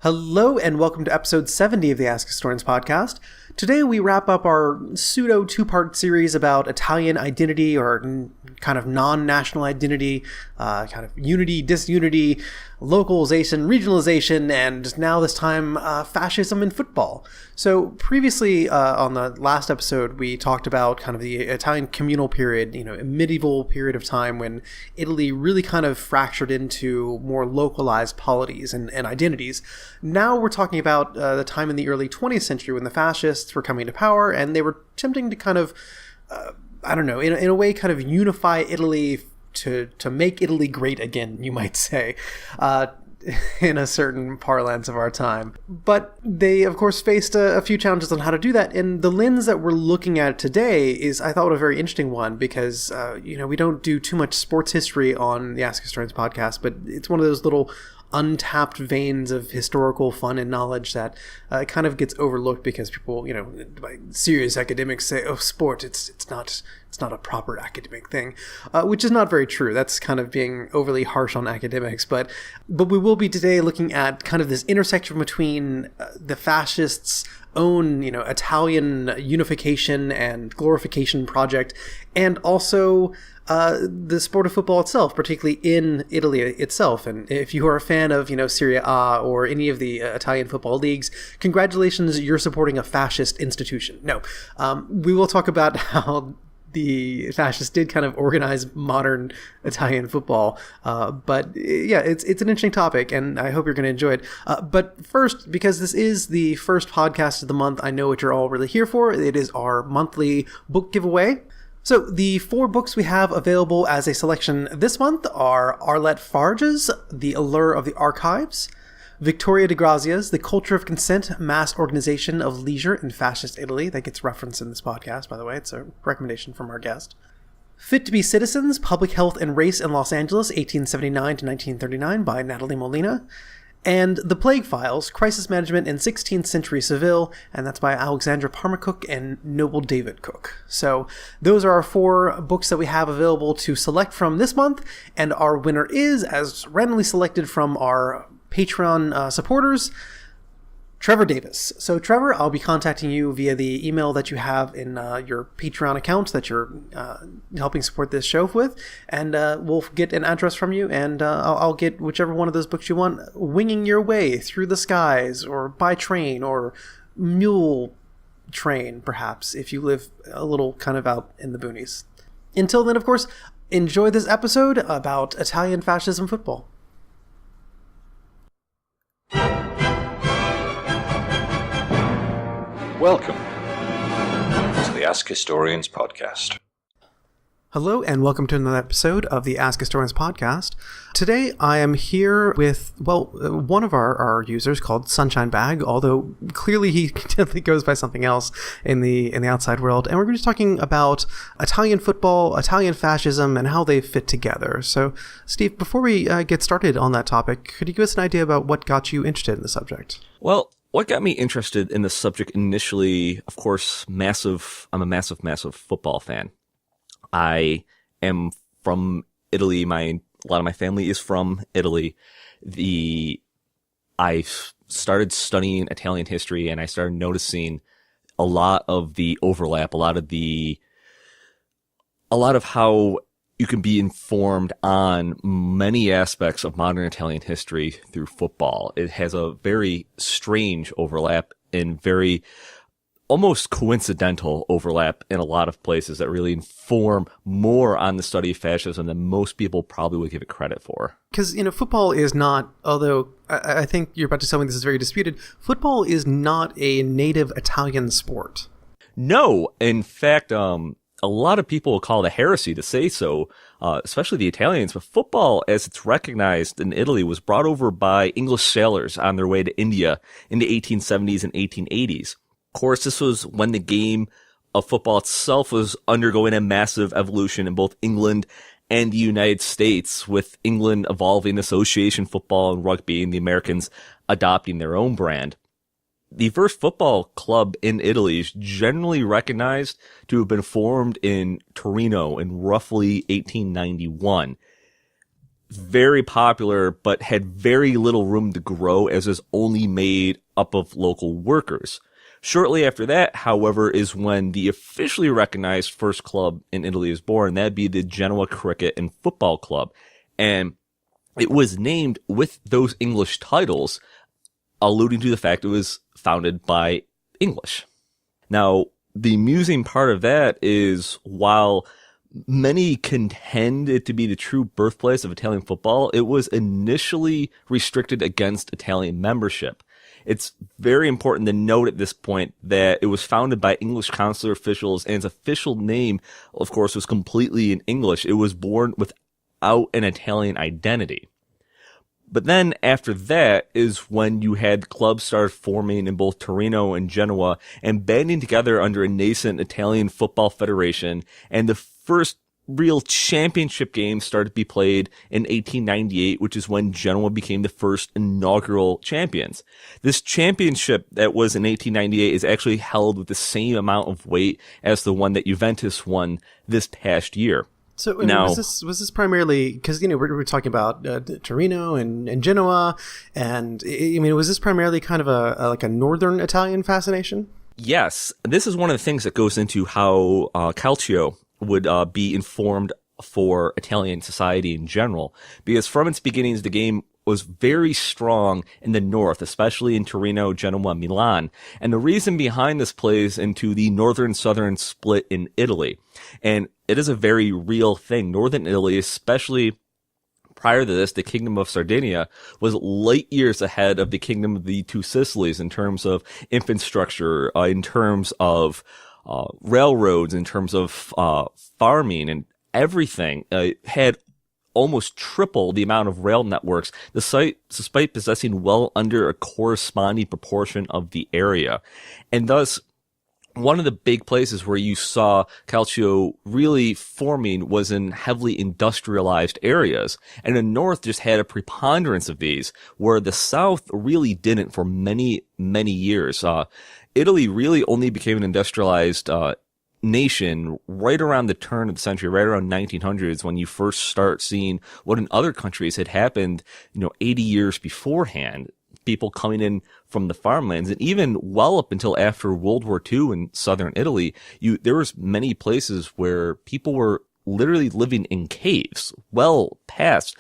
Hello and welcome to episode 70 of the Ask Historians podcast. Today we wrap up our pseudo two-part series about Italian identity or kind of non-national identity, kind of unity, disunity, localization, regionalization, and now this time fascism in football. So previously on the last episode we talked about kind of the Italian communal period, a medieval period of time when Italy really kind of fractured into more localized polities and identities. Now we're talking about the time in the early 20th century when the fascists were coming to power and they were attempting to kind of, in a way kind of unify Italy to make Italy great again, you might say, in a certain parlance of our time. But they, of course, faced a few challenges on how to do that. And the lens that we're looking at today is, I thought, a very interesting one because, we don't do too much sports history on the Ask Historians podcast, but it's one of those little untapped veins of historical fun and knowledge that kind of gets overlooked because people, by serious academics say, oh, sport, it's not a proper academic thing, which is not very true. That's kind of being overly harsh on academics. But we will be today looking at kind of this intersection between the fascists' own, Italian unification and glorification project, and also the sport of football itself, particularly in Italy itself. And if you are a fan of, Serie A or any of the Italian football leagues, congratulations, you're supporting a fascist institution. No, we will talk about how the fascists did kind of organize modern Italian football. But yeah, it's an interesting topic and I hope you're going to enjoy it. But first, because this is the first podcast of the month, I know what you're all really here for. It is our monthly book giveaway. So the 4 books we have available as a selection this month are Arlette Farge's The Allure of the Archives, Victoria de Grazia's The Culture of Consent, Mass Organization of Leisure in Fascist Italy. That gets referenced in this podcast, by the way. It's a recommendation from our guest. Fit to be Citizens, Public Health and Race in Los Angeles, 1879 to 1939 by Natalie Molina. And The Plague Files, Crisis Management in 16th Century Seville, and that's by Alexandra Parmacook and Noble David Cook. So those are our 4 books that we have available to select from this month, and our winner is, as randomly selected from our Patreon supporters, Trevor Davis. So Trevor, I'll be contacting you via the email that you have in your Patreon account that you're helping support this show with, and we'll get an address from you, and I'll get whichever one of those books you want, winging your way through the skies, or by train, or mule train, perhaps, if you live a little kind of out in the boonies. Until then, of course, enjoy this episode about Italian fascism football. Welcome to the Ask Historians podcast. Hello and welcome to another episode of the Ask Historians podcast. Today I am here with, one of our users called SunshineBag, although clearly he definitely goes by something else in the outside world. And we're going to be talking about Italian football, Italian fascism, and how they fit together. So, Steve, before we get started on that topic, could you give us an idea about what got you interested in the subject? Well, what got me interested in the subject initially, of course, I'm a massive football fan. I am from Italy. A lot of my family is from Italy. I started studying Italian history and I started noticing a lot of the overlap, a lot of how you can be informed on many aspects of modern Italian history through football. It has a very strange overlap and very almost coincidental overlap in a lot of places that really inform more on the study of fascism than most people probably would give it credit for. Because, football is not, although I think you're about to tell me this is very disputed, football is not a native Italian sport. No, in fact, a lot of people will call it a heresy to say so, especially the Italians, but football, as it's recognized in Italy, was brought over by English sailors on their way to India in the 1870s and 1880s. Of course, this was when the game of football itself was undergoing a massive evolution in both England and the United States, with England evolving association football and rugby and the Americans adopting their own brand. The first football club in Italy is generally recognized to have been formed in Torino in roughly 1891. very popular, but had very little room to grow as it was only made up of local workers. Shortly after that, however, is when the officially recognized first club in Italy is born. That'd be the Genoa Cricket and Football Club. And it was named with those English titles, alluding to the fact it was founded by English. Now, the amusing part of that is while many contend it to be the true birthplace of Italian football, it was initially restricted against Italian membership. It's very important to note at this point that it was founded by English consular officials, and its official name, of course, was completely in English. It was born without an Italian identity. But then after that is when you had clubs started forming in both Torino and Genoa and banding together under a nascent Italian football federation, and the first real championship games started to be played in 1898, which is when Genoa became the first inaugural champions. This championship that was in 1898 is actually held with the same amount of weight as the one that Juventus won this past year. So now, was this primarily because we're talking about Torino and Genoa, and was this primarily kind of a northern Italian fascination? Yes, this is one of the things that goes into how calcio would be informed for Italian society in general, because from its beginnings, the game was very strong in the north, especially in Torino, Genoa, Milan. And the reason behind this plays into the northern-southern split in Italy. And it is a very real thing. Northern Italy, especially prior to this, the Kingdom of Sardinia was light years ahead of the Kingdom of the Two Sicilies in terms of infrastructure, in terms of railroads, in terms of farming and everything. Had almost triple the amount of rail networks, despite possessing well under a corresponding proportion of the area. And thus, one of the big places where you saw calcio really forming was in heavily industrialized areas. And the north just had a preponderance of these, where the south really didn't for many, many years. Italy really only became an industrialized nation right around the turn of the century, right around 1900s, when you first start seeing what in other countries had happened, 80 years beforehand. People coming in from the farmlands, and even well up until after World War II in southern Italy, there was many places where people were literally living in caves, well past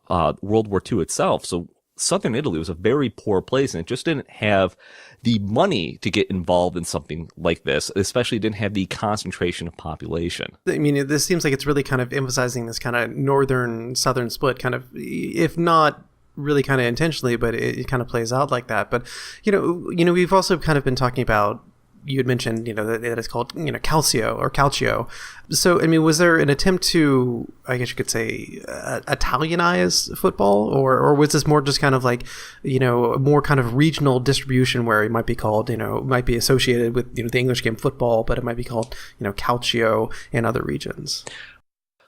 World War II itself. So southern Italy was a very poor place, and it just didn't have the money to get involved in something like this, especially didn't have the concentration of population. I mean, this seems like it's really kind of emphasizing this kind of northern-southern split, kind of, if not really kind of intentionally, but it kind of plays out like that. But, we've also kind of been talking about, you had mentioned, that it's called, calcio. So, I mean, was there an attempt to, I guess you could say, Italianize football, or was this more just kind of like, more kind of regional distribution where it might be called, might be associated with, the English game football, but it might be called, calcio in other regions?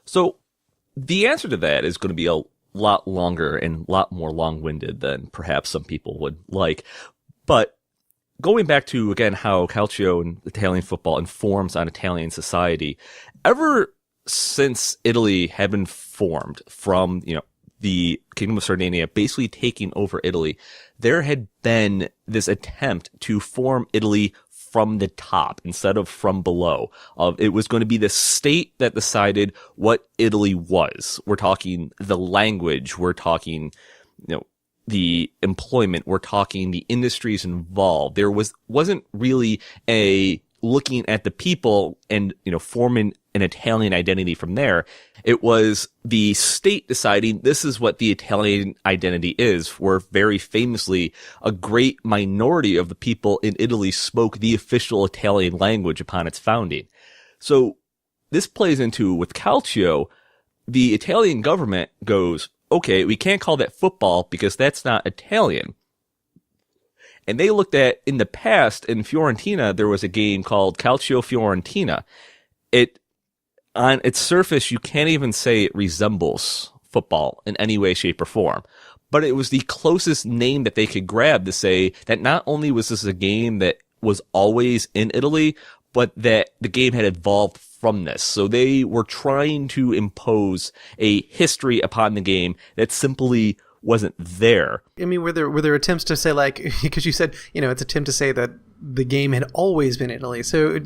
So the answer to that is going to be a lot longer and a lot more long-winded than perhaps some people would like. But going back to, again, how calcio and Italian football informs on Italian society, ever since Italy had been formed from, the Kingdom of Sardinia basically taking over Italy, there had been this attempt to form Italy from the top instead of from below. It was going to be the state that decided what Italy was. We're talking the language, we're talking, the employment, we're talking the industries involved. There wasn't really a looking at the people and, forming an Italian identity from there. It was the state deciding this is what the Italian identity is, where very famously a great minority of the people in Italy spoke the official Italian language upon its founding. So this plays into, with calcio, the Italian government goes, okay, we can't call that football because that's not Italian. And they looked at, in the past, in Fiorentina, there was a game called Calcio Fiorentina. On its surface, you can't even say it resembles football in any way, shape, or form. But it was the closest name that they could grab to say that not only was this a game that was always in Italy, but that the game had evolved from this. So they were trying to impose a history upon the game that simply wasn't there. I mean, were there attempts to say, like, because you said, it's an attempt to say that the game had always been Italy. So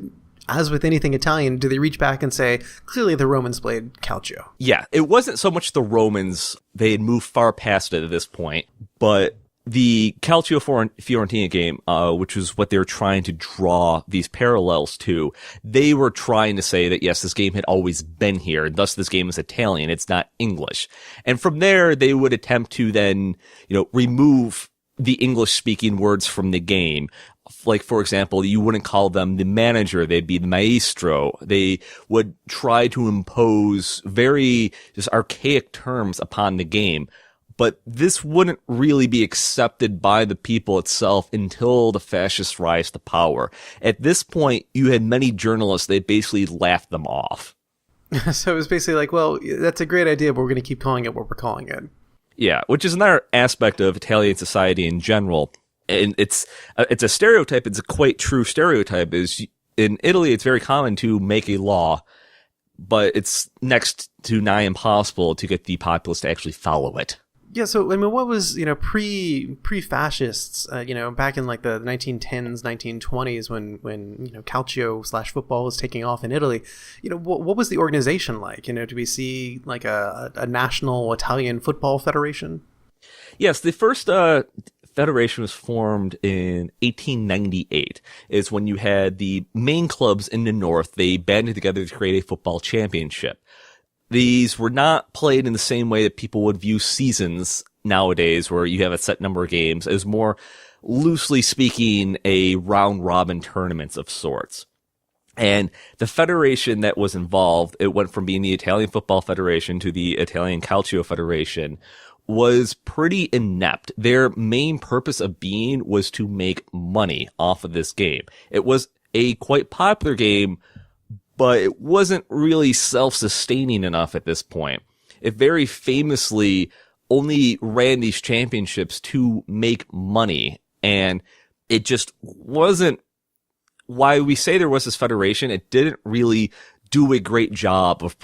as with anything Italian, do they reach back and say, clearly the Romans played calcio? Yeah, it wasn't so much the Romans. They had moved far past it at this point, but the Calcio Fiorentina game, which was what they were trying to draw these parallels to, they were trying to say that, yes, this game had always been here, and thus this game is Italian, it's not English. And from there, they would attempt to then, remove the English-speaking words from the game. Like, for example, you wouldn't call them the manager, they'd be the maestro. They would try to impose very just archaic terms upon the game. But this wouldn't really be accepted by the people itself until the fascists rise to power. At this point, you had many journalists that basically laughed them off. So it was basically like, well, that's a great idea, but we're going to keep calling it what we're calling it. Yeah, which is another aspect of Italian society in general. And it's a stereotype. It's a quite true stereotype. Is in Italy, it's very common to make a law, but it's next to nigh impossible to get the populace to actually follow it. Yeah, so I mean, what was pre-fascists? Back in like the 1910s, 1920s, when calcio / football was taking off in Italy. What was the organization like? Did we see like a national Italian football federation? Yes, the first federation was formed in 1898. Is when you had the main clubs in the north. They banded together to create a football championship. These were not played in the same way that people would view seasons nowadays, where you have a set number of games. It was more, loosely speaking, a round-robin tournaments of sorts. And the federation that was involved, it went from being the Italian Football Federation to the Italian Calcio Federation, was pretty inept. Their main purpose of being was to make money off of this game. It was a quite popular game, but it wasn't really self-sustaining enough at this point. It very famously only ran these championships to make money, and it just wasn't, why we say there was this federation, it didn't really do a great job of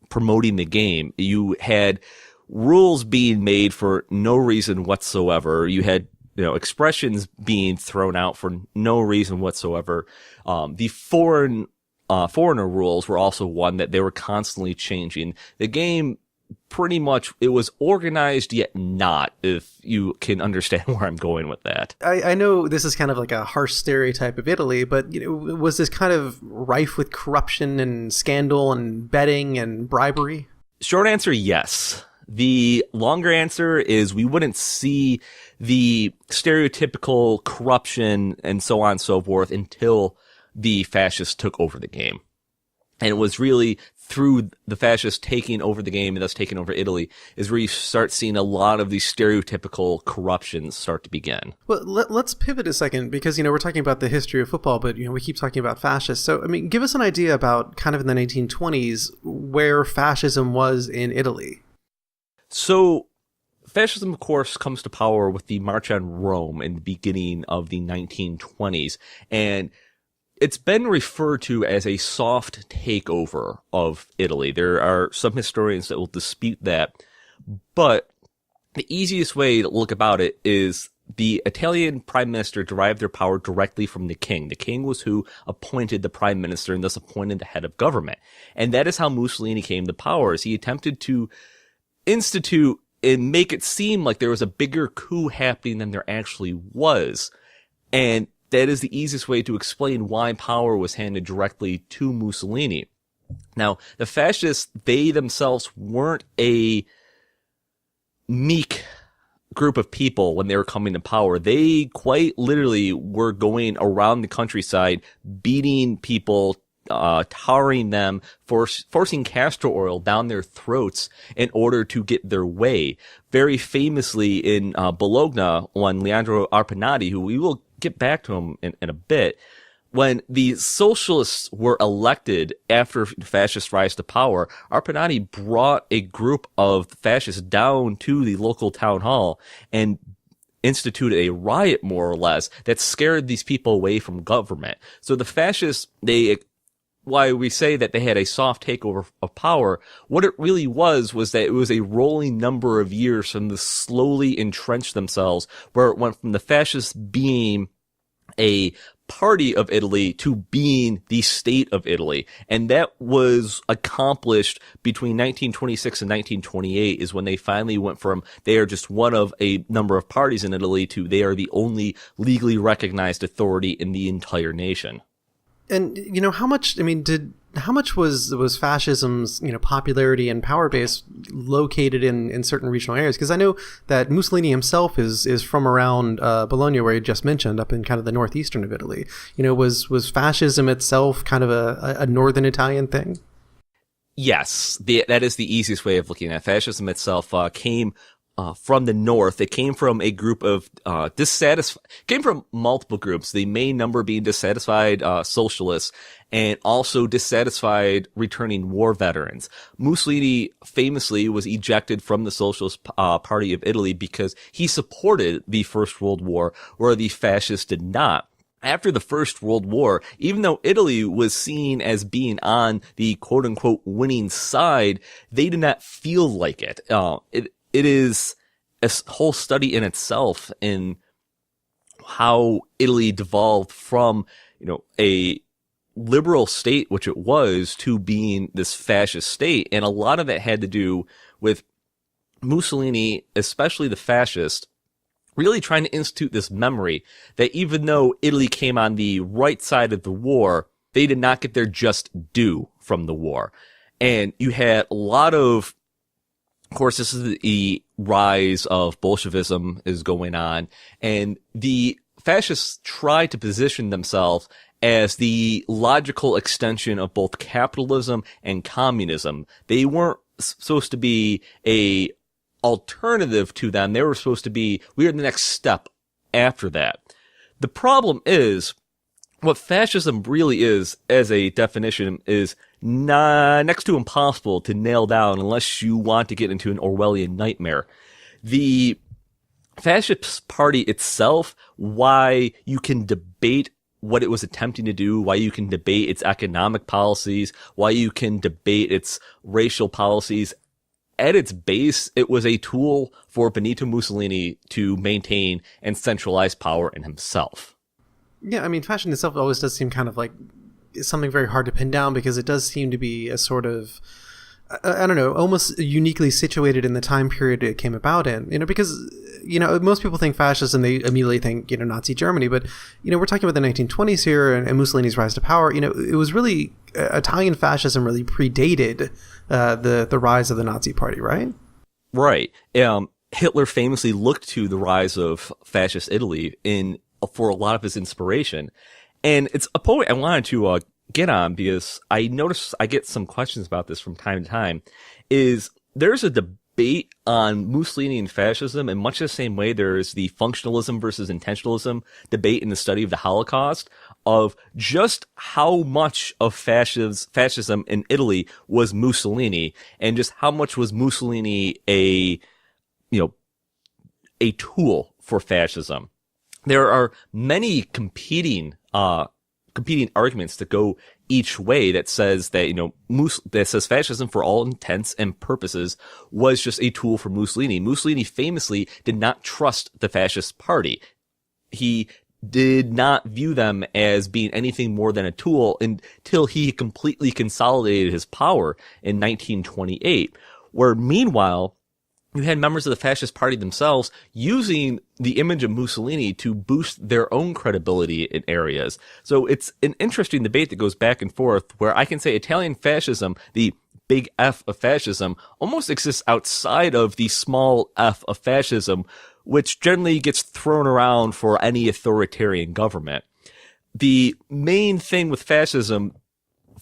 promoting the game. You had rules being made for no reason whatsoever. You had expressions being thrown out for no reason whatsoever. The foreigner rules were also one that they were constantly changing. The game, pretty much, it was organized yet not, if you can understand where I'm going with that. I know this is kind of like a harsh stereotype of Italy, but was this kind of rife with corruption and scandal and betting and bribery? Short answer, yes. The longer answer is we wouldn't see the stereotypical corruption and so on and so forth until the fascists took over the game. And it was really through the fascists taking over the game and thus taking over Italy is where you start seeing a lot of these stereotypical corruptions start to begin. Well, let's pivot a second because, we're talking about the history of football, but, we keep talking about fascists. So, I mean, give us an idea about kind of in the 1920s where fascism was in Italy. So, fascism, of course, comes to power with the March on Rome in the beginning of the 1920s, and it's been referred to as a soft takeover of Italy. There are some historians that will dispute that, but the easiest way to look about it is the Italian prime minister derived their power directly from the king. The king was who appointed the prime minister and thus appointed the head of government. And that is how Mussolini came to power, as he attempted to institute and make it seem like there was a bigger coup happening than there actually was. And that is the easiest way to explain why power was handed directly to Mussolini. Now, the fascists, they themselves weren't a meek group of people when they were coming to power. They quite literally were going around the countryside, beating people, tarring them, forcing castor oil down their throats in order to get their way. Very famously in Bologna, when Leandro Arpanati, who we will get back to him in a bit, when the socialists were elected after fascists rise to power, Arpanati brought a group of fascists down to the local town hall and instituted a riot, more or less, that scared these people away from government. So the fascists, why we say that they had a soft takeover of power, what it really was that it was a rolling number of years from the slowly entrench themselves, where it went from the fascists being a party of Italy to being the state of Italy. And that was accomplished between 1926 and 1928 is when they finally went from they are just one of a number of parties in Italy to they are the only legally recognized authority in the entire nation. And, how much was fascism's, popularity and power base located in certain regional areas? Because I know that Mussolini himself is from around Bologna, where you just mentioned, up in kind of the northeastern of Italy. Was fascism itself kind of a northern Italian thing? Yes, that is the easiest way of looking at it. Fascism itself came from the north. It came from a group of came from multiple groups, the main number being dissatisfied socialists and also dissatisfied returning war veterans. Mussolini famously was ejected from the Socialist Party of Italy because he supported the First World War, where the fascists did not. After the First World War, even though Italy was seen as being on the quote-unquote winning side, they did not feel like it. It is a whole study in itself in how Italy devolved from, a liberal state, which it was, to being this fascist state. And a lot of it had to do with Mussolini, especially the fascist, really trying to institute this memory that even though Italy came on the right side of the war, they did not get their just due from the war. And you had a lot of course, this is the rise of Bolshevism is going on, and the fascists try to position themselves as the logical extension of both capitalism and communism. They weren't supposed to be a alternative to them. They were supposed to be, we are the next step after that. The problem is, what fascism really is, as a definition, is next to impossible to nail down unless you want to get into an Orwellian nightmare. The Fascist Party itself, why you can debate what it was attempting to do, why you can debate its economic policies, why you can debate its racial policies, at its base, it was a tool for Benito Mussolini to maintain and centralize power in himself. Yeah, I mean, fashion itself always does seem kind of like something very hard to pin down, because it does seem to be a sort of, I don't know, almost uniquely situated in the time period it came about in, because, most people think fascism, they immediately think, Nazi Germany, but, we're talking about the 1920s here and Mussolini's rise to power. It was really, Italian fascism really predated the rise of the Nazi party, right? Right. Hitler famously looked to the rise of fascist Italy for a lot of his inspiration. And it's a point I wanted to get on, because I notice I get some questions about this from time to time, is there's a debate on Mussolini and fascism in much the same way there is the functionalism versus intentionalism debate in the study of the Holocaust, of just how much of fascism in Italy was Mussolini, and just how much was Mussolini a tool for fascism. There are many competing arguments that go each way that says that, that says fascism for all intents and purposes was just a tool for Mussolini. Mussolini famously did not trust the fascist party. He did not view them as being anything more than a tool until he completely consolidated his power in 1928, where meanwhile, you had members of the fascist party themselves using the image of Mussolini to boost their own credibility in areas. So it's an interesting debate that goes back and forth, where I can say Italian fascism, the big F of fascism, almost exists outside of the small f of fascism, which generally gets thrown around for any authoritarian government. The main thing with fascism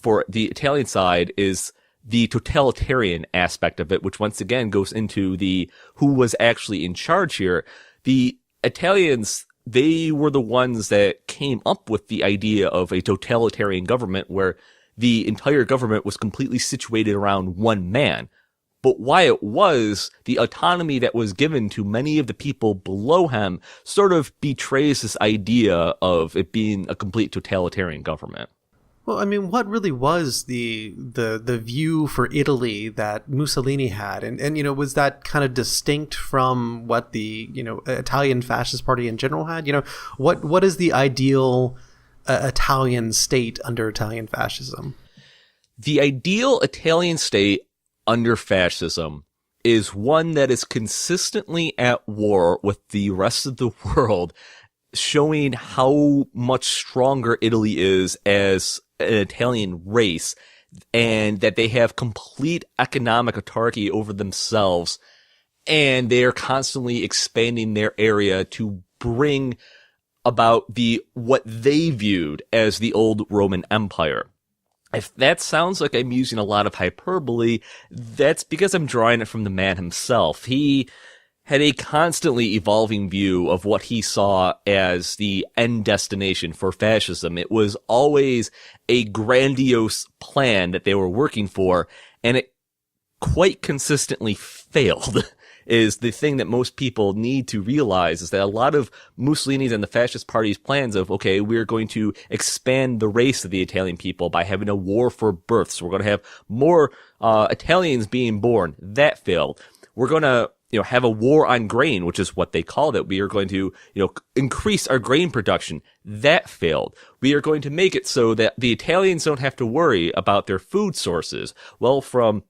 for the Italian side is the totalitarian aspect of it, which once again goes into the who was actually in charge here. The Italians, they were the ones that came up with the idea of a totalitarian government where the entire government was completely situated around one man. but why it was, the autonomy that was given to many of the people below him sort of betrays this idea of it being a complete totalitarian government. Well, I mean, what really was the view for Italy that Mussolini had? And was that kind of distinct from what the, Italian Fascist Party in general had? What is the ideal Italian state under Italian fascism? The ideal Italian state under fascism is one that is consistently at war with the rest of the world, showing how much stronger Italy is as an Italian race, and that they have complete economic autarky over themselves, and they are constantly expanding their area to bring about what they viewed as the old Roman Empire. If that sounds like I'm using a lot of hyperbole, that's because I'm drawing it from the man himself. He had a constantly evolving view of what he saw as the end destination for fascism. It was always a grandiose plan that they were working for, and it quite consistently failed. Is the thing that most people need to realize, is that a lot of Mussolini's and the fascist party's plans of, okay, we're going to expand the race of the Italian people by having a war for births. We're going to have more Italians being born. That failed. We're going to have a war on grain, which is what they called it. We are going to, increase our grain production. That failed. We are going to make it so that the Italians don't have to worry about their food sources. Well, from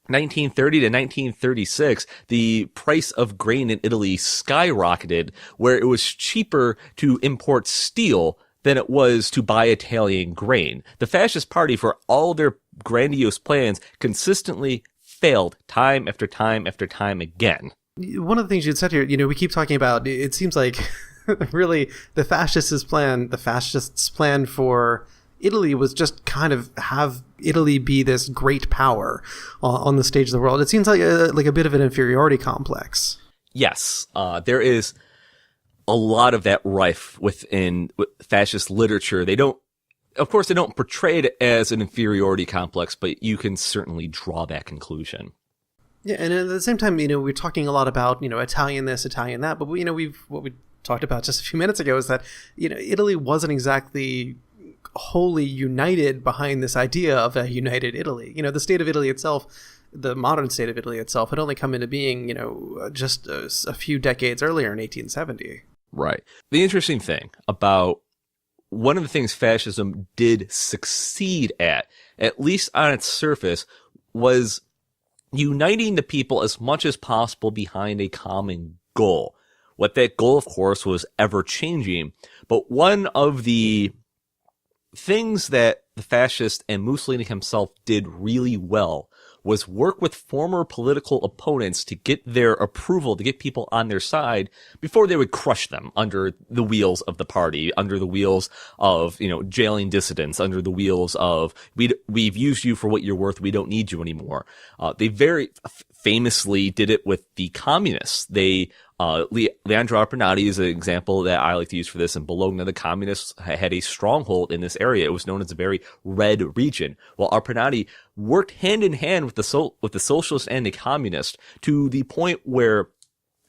1930 to 1936, the price of grain in Italy skyrocketed, where it was cheaper to import steel than it was to buy Italian grain. The Fascist Party, for all their grandiose plans, consistently failed time after time after time again. One of the things you said here, we keep talking about, it seems like really the fascists' plan for Italy was just kind of have Italy be this great power on the stage of the world. It seems like a bit of an inferiority complex. Yes, there is a lot of that rife within fascist literature. Of course, they don't portray it as an inferiority complex, but you can certainly draw that conclusion. Yeah, and at the same time, we're talking a lot about, Italian this, Italian that, but what we talked about just a few minutes ago is that, Italy wasn't exactly wholly united behind this idea of a united Italy. The state of Italy itself, the modern state of Italy itself, had only come into being, just a few decades earlier in 1870. Right. The interesting thing about one of the things fascism did succeed at least on its surface, was uniting the people as much as possible behind a common goal. What that goal, of course, was ever changing. But one of the things that the fascist and Mussolini himself did really well was work with former political opponents to get their approval, to get people on their side before they would crush them under the wheels of the party, under the wheels of, jailing dissidents, under the wheels of, we've used you for what you're worth, we don't need you anymore. They very famously did it with the communists. Leandro Arpanati is an example that I like to use for this. In Bologna, the communists had a stronghold in this area. It was known as a very red region. While Arpanati worked hand in hand with the socialists and the communists, to the point where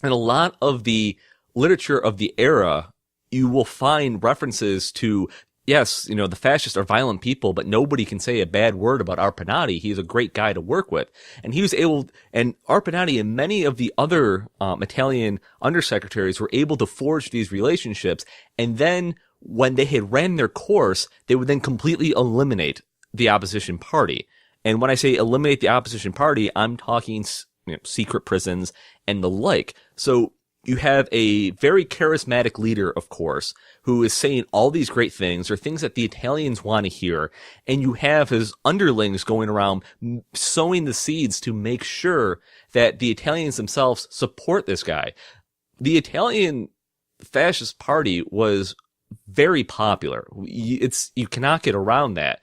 in a lot of the literature of the era, you will find references to, yes, the fascists are violent people, but nobody can say a bad word about Arpanati. He's a great guy to work with. And and Arpanati and many of the other Italian undersecretaries were able to forge these relationships. And then when they had ran their course, they would then completely eliminate the opposition party. And when I say eliminate the opposition party, I'm talking secret prisons and the like. So you have a very charismatic leader, of course, who is saying all these great things, or things that the Italians want to hear, and you have his underlings going around sowing the seeds to make sure that the Italians themselves support this guy. The Italian Fascist Party was very popular. You cannot get around that.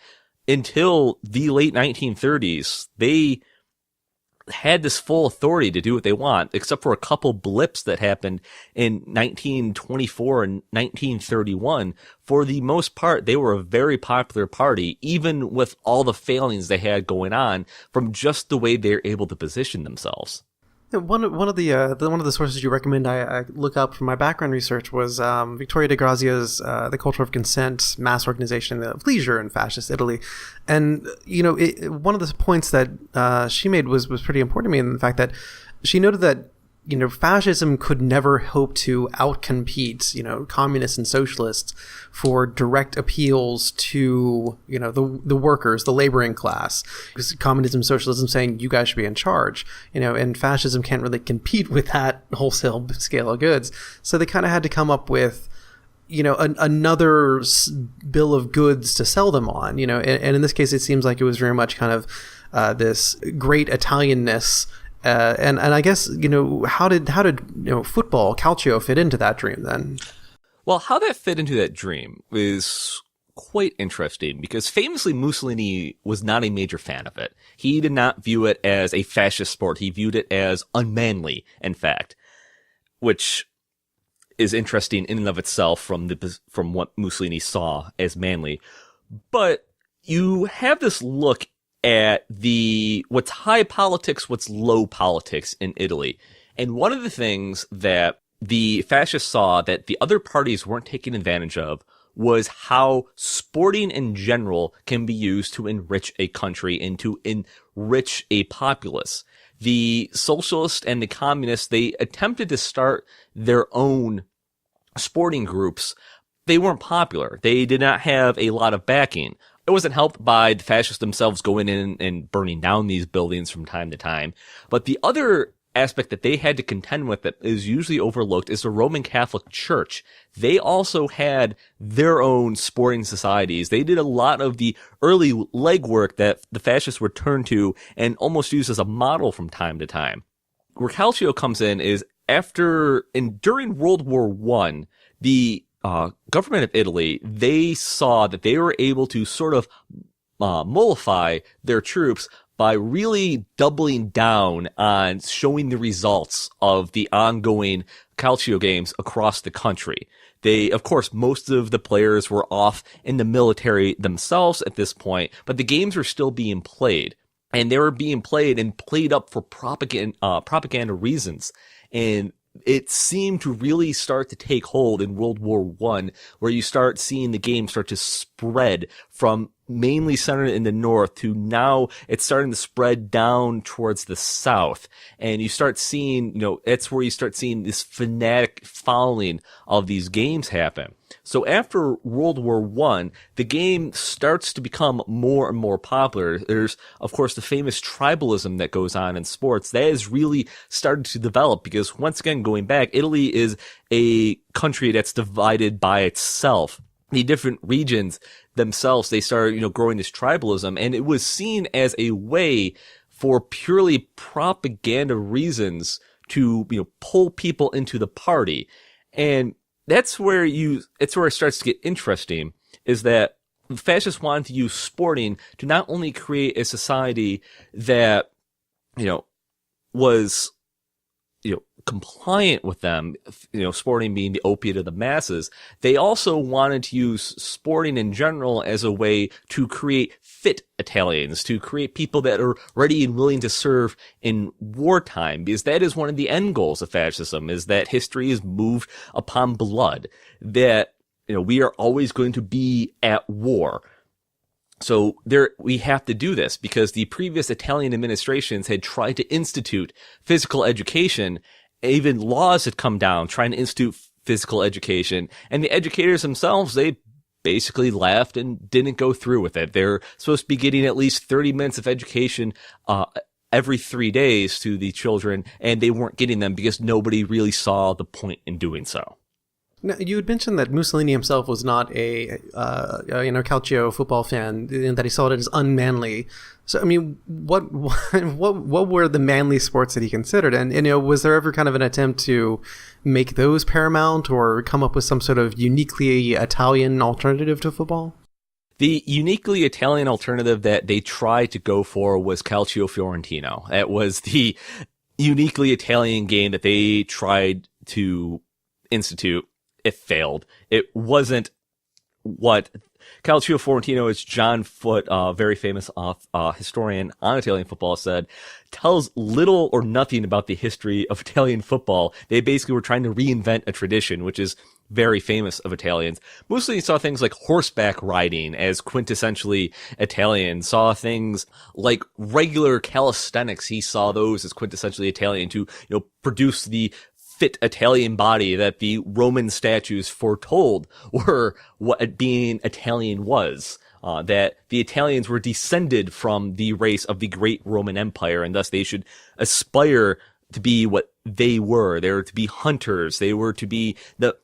Until the late 1930s, they had this full authority to do what they want, except for a couple blips that happened in 1924 and 1931. For the most part, they were a very popular party, even with all the failings they had going on from just the way they're able to position themselves. One of the sources you recommend I look up from my background research was Victoria de Grazia's The Culture of Consent, Mass Organization of Leisure in Fascist Italy. And, one of the points that she made was pretty important to me, in the fact that she noted that, fascism could never hope to outcompete, communists and socialists for direct appeals to, the workers, the laboring class. Because communism, socialism saying you guys should be in charge, and fascism can't really compete with that wholesale scale of goods. So they kind of had to come up with, another bill of goods to sell them on, and in this case, it seems like it was very much kind of this great Italianness. And I guess, how did football, calcio, fit into that dream then? Well, how that fit into that dream is quite interesting, because famously Mussolini was not a major fan of it. He did not view it as a fascist sport. He viewed it as unmanly, in fact, which is interesting in and of itself from what Mussolini saw as manly. But you have this look at what's high politics, what's low politics in Italy. And one of the things that the fascists saw that the other parties weren't taking advantage of was how sporting in general can be used to enrich a country and to enrich a populace. The socialists and the communists, they attempted to start their own sporting groups. They weren't popular. They did not have a lot of backing. It wasn't helped by the fascists themselves going in and burning down these buildings from time to time. But the other aspect that they had to contend with that is usually overlooked is the Roman Catholic Church. They also had their own sporting societies. They did a lot of the early legwork that the fascists would turn to and almost use as a model from time to time. Where calcio comes in is during World War I, the government of Italy, they saw that they were able to sort of mollify their troops by really doubling down on showing the results of the ongoing calcio games across the country. Of course, most of the players were off in the military themselves at this point, but the games were still being played. And they were being played and played up for propaganda reasons. And it seemed to really start to take hold in World War I, where you start seeing the game start to spread from mainly centered in the north to now it's starting to spread down towards the south. And you start seeing, it's where you start seeing this fanatic following of these games happen. So after World War I, the game starts to become more and more popular. There's, of course, the famous tribalism that goes on in sports. That has really started to develop because, once again, going back, Italy is a country that's divided by itself. The different regions themselves, they started, growing this tribalism, and it was seen as a way for purely propaganda reasons to, pull people into the party. And that's where it starts to get interesting, is that the fascists wanted to use sporting to not only create a society that, was, compliant with them, sporting being the opiate of the masses. They also wanted to use sporting in general as a way to create fit Italians, to create people that are ready and willing to serve in wartime, because that is one of the end goals of fascism, is that history is moved upon blood, that, we are always going to be at war. So we have to do this because the previous Italian administrations had tried to institute physical education. Even laws had come down trying to institute physical education, and the educators themselves, they basically laughed and didn't go through with it. They're supposed to be getting at least 30 minutes of education every 3 days to the children, and they weren't getting them because nobody really saw the point in doing so. Now, you had mentioned that Mussolini himself was not a calcio football fan, and that he saw it as unmanly. So, I mean, what were the manly sports that he considered? And was there ever kind of an attempt to make those paramount or come up with some sort of uniquely Italian alternative to football? The uniquely Italian alternative that they tried to go for was Calcio Fiorentino. That was the uniquely Italian game that they tried to institute. It failed. It wasn't what Calcio Fiorentino, as John Foote, very famous historian on Italian football, said, tells little or nothing about the history of Italian football. They basically were trying to reinvent a tradition, which is very famous of Italians. Mussolini saw things like horseback riding as quintessentially Italian, saw things like regular calisthenics. He saw those as quintessentially Italian to, produce the fit Italian body that the Roman statues foretold were what being Italian was. That the Italians were descended from the race of the great Roman Empire, and thus they should aspire to be what they were. They were to be hunters. They were to be the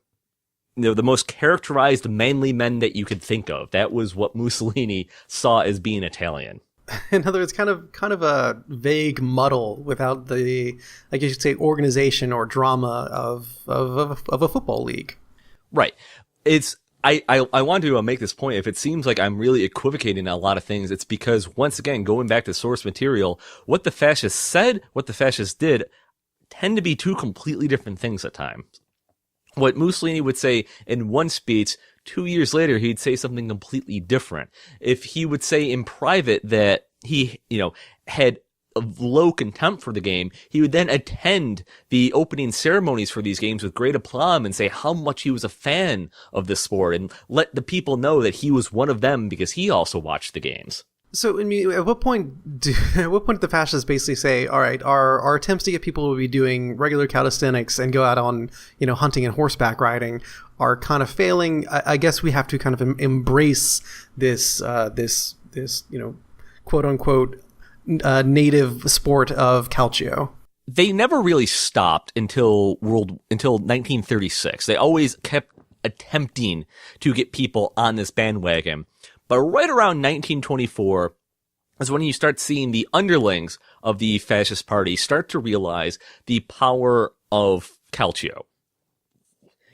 most characterized manly men that you could think of. That was what Mussolini saw as being Italian. In other words, kind of a vague muddle without the, I guess you'd say, organization or drama of a football league. Right. I want to make this point. If it seems like I'm really equivocating a lot of things, it's because, once again, going back to source material, what the fascists said, what the fascists did, tend to be two completely different things at times. What Mussolini would say in one speech, 2 years later, he'd say something completely different. If he would say in private that he, had a low contempt for the game, he would then attend the opening ceremonies for these games with great aplomb and say how much he was a fan of the sport and let the people know that he was one of them because he also watched the games. So, at what point do the fascists basically say, all right, our attempts to get people to be doing regular calisthenics and go out on, hunting and horseback riding are kind of failing? I guess we have to kind of embrace this quote unquote native sport of calcio. They never really stopped until 1936. They always kept attempting to get people on this bandwagon. But right around 1924 is when you start seeing the underlings of the fascist party start to realize the power of calcio.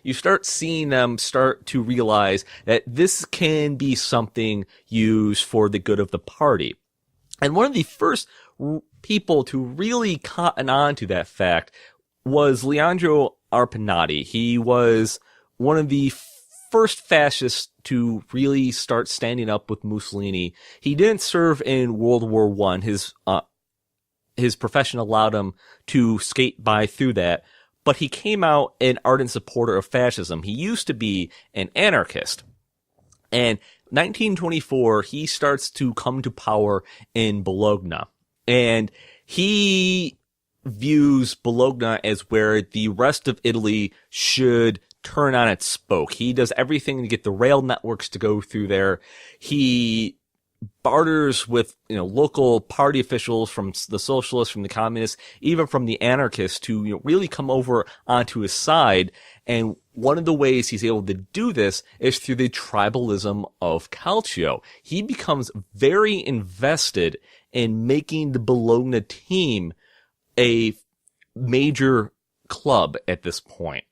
You start seeing them start to realize that this can be something used for the good of the party. And one of the first people to really cotton on to that fact was Leandro Arpinati. He was one of the first fascists to really start standing up with Mussolini. He didn't serve in World War I. His profession allowed him to skate by through that, but he came out an ardent supporter of fascism. He used to be an anarchist. And 1924, he starts to come to power in Bologna. And he views Bologna as where the rest of Italy should turn on its spoke. He does everything to get the rail networks to go through there. He barters with, local party officials from the socialists, from the communists, even from the anarchists to, really come over onto his side. And one of the ways he's able to do this is through the tribalism of calcio. He becomes very invested in making the Bologna team a major club at this point.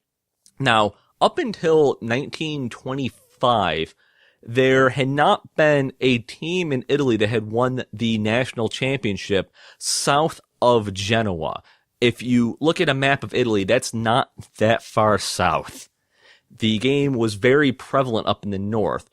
Now, up until 1925, there had not been a team in Italy that had won the national championship south of Genoa. If you look at a map of Italy, that's not that far south. The game was very prevalent up in the north.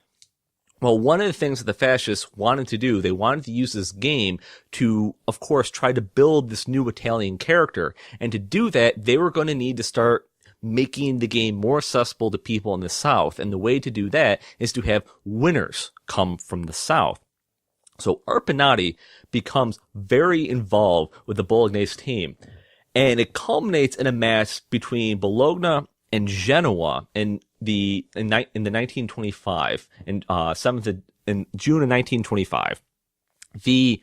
Well, one of the things that the fascists wanted to do, they wanted to use this game to, of course, try to build this new Italian character. And to do that, they were going to need to start making the game more accessible to people in the South. And the way to do that is to have winners come from the South. So Arpinati becomes very involved with the Bolognese team. And it culminates in a match between Bologna and Genoa in the 1925 in June of 1925. The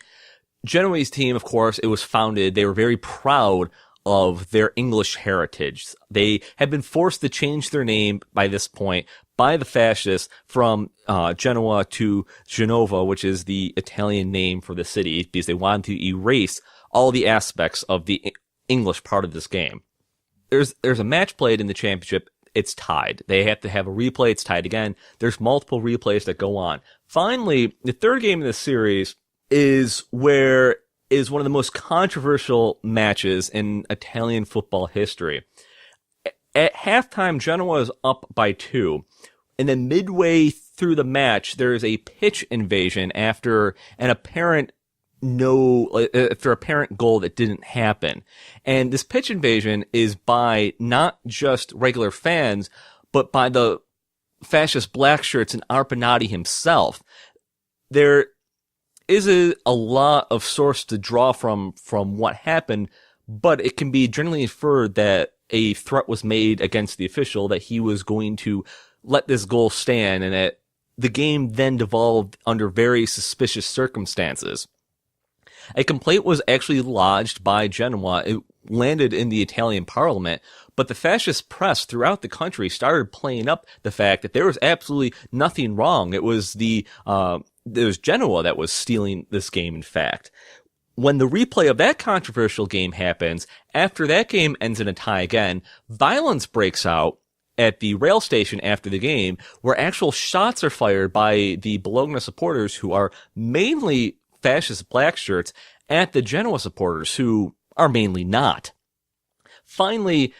Genoese team, of course, it was founded. They were very proud of their English heritage. They had been forced to change their name by this point by the fascists from Genoa to Genova, which is the Italian name for the city, because they wanted to erase all the aspects of the English part of this game. There's a match played in the championship it's tied. They have to have a replay. It's tied again. There's multiple replays that go on. Finally, the third game in this series is one of the most controversial matches in Italian football history. At halftime, Genoa is up by 2. And then midway through the match, there is a pitch invasion after an apparent goal that didn't happen. And this pitch invasion is by not just regular fans, but by the fascist black shirts and Arpanati himself. There is a lot of source to draw from what happened, but it can be generally inferred that a threat was made against the official that he was going to let this goal stand, and that the game then devolved under very suspicious circumstances. A complaint was actually lodged by Genoa. It landed in the Italian parliament, but the fascist press throughout the country started playing up the fact that there was absolutely nothing wrong. It was Genoa that was stealing this game, in fact. When the replay of that controversial game happens, after that game ends in a tie again, violence breaks out at the rail station after the game, where actual shots are fired by the Bologna supporters, who are mainly fascist black shirts, at the Genoa supporters, who are mainly not. Finally,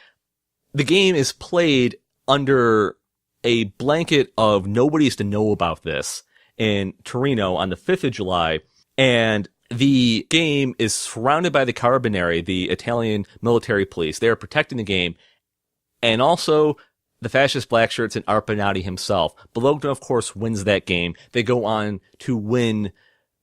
the game is played under a blanket of nobody's to know about this in Torino on the 5th of July, and the game is surrounded by the Carabinieri, the Italian military police. They are protecting the game, and also the fascist black shirts and Arpanati himself. Bologna, of course, wins that game. They go on to win